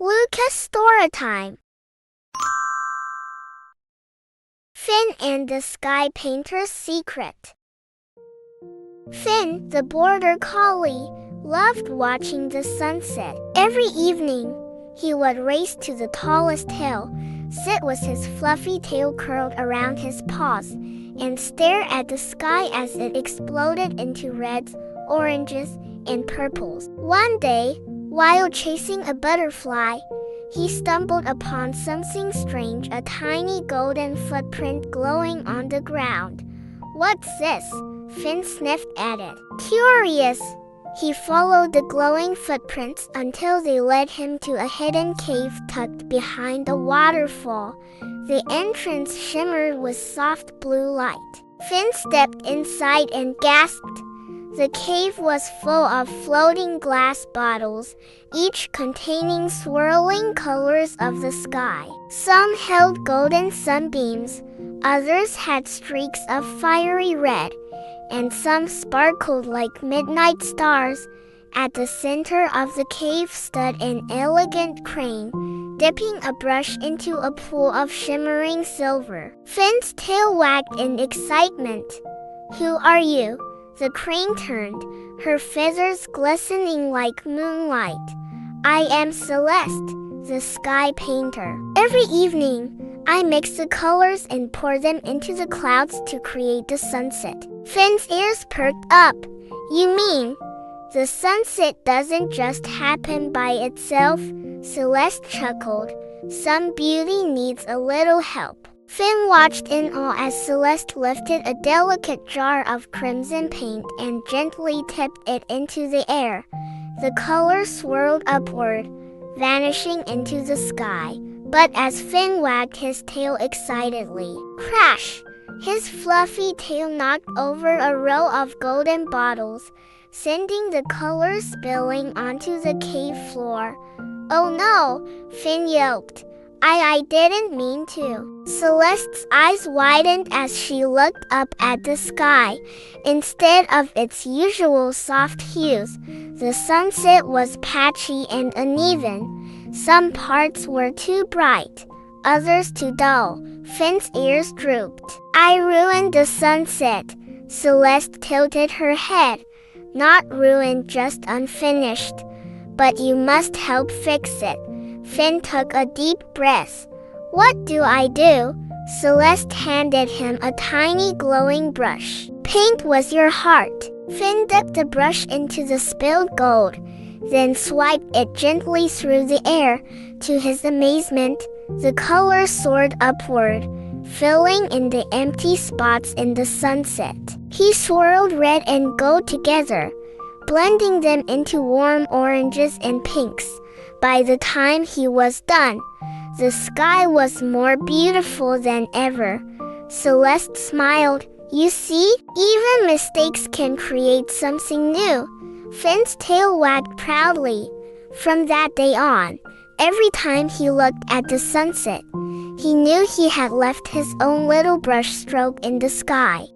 Lucas story time. Finn and the Sky Painter's Secret. Finn, the border collie, loved watching the sunset. Every evening, he would race to the tallest hill, sit with his fluffy tail curled around his paws, and stare at the sky as it exploded into reds, oranges, and purples. One day, while chasing a butterfly, he stumbled upon something strange, a tiny golden footprint glowing on the ground. "What's this?" Finn sniffed at it. Curious, he followed the glowing footprints until they led him to a hidden cave tucked behind a waterfall. The entrance shimmered with soft blue light. Finn stepped inside and gasped. The cave was full of floating glass bottles, each containing swirling colors of the sky. Some held golden sunbeams, others had streaks of fiery red, and some sparkled like midnight stars. At the center of the cave stood an elegant crane, dipping a brush into a pool of shimmering silver. Finn's tail wagged in excitement. "Who are you?" The crane turned, her feathers glistening like moonlight. "I am Celeste, the Sky Painter. Every evening, I mix the colors and pour them into the clouds to create the sunset." Finn's ears perked up. "You mean the sunset doesn't just happen by itself?" Celeste chuckled. "Some beauty needs a little help." Finn watched in awe as Celeste lifted a delicate jar of crimson paint and gently tipped it into the air. The color swirled upward, vanishing into the sky. But as Finn wagged his tail excitedly, crash! His fluffy tail knocked over a row of golden bottles, sending the colors spilling onto the cave floor. "Oh no!" Finn yelped. I didn't mean to." Celeste's eyes widened as she looked up at the sky. Instead of its usual soft hues, the sunset was patchy and uneven. Some parts were too bright, others too dull. Finn's ears drooped. "I ruined the sunset." Celeste tilted her head. "Not ruined, just unfinished. But you must help fix it." Finn took a deep breath. "What do I do?" Celeste handed him a tiny glowing brush. "Paint with your heart." Finn dipped the brush into the spilled gold, then swiped it gently through the air. To his amazement, the colors soared upward, filling in the empty spots in the sunset. He swirled red and gold together, blending them into warm oranges and pinks. By the time he was done, the sky was more beautiful than ever. Celeste smiled. "You see, even mistakes can create something new." Finn's tail wagged proudly. From that day on, every time he looked at the sunset, he knew he had left his own little brush stroke in the sky.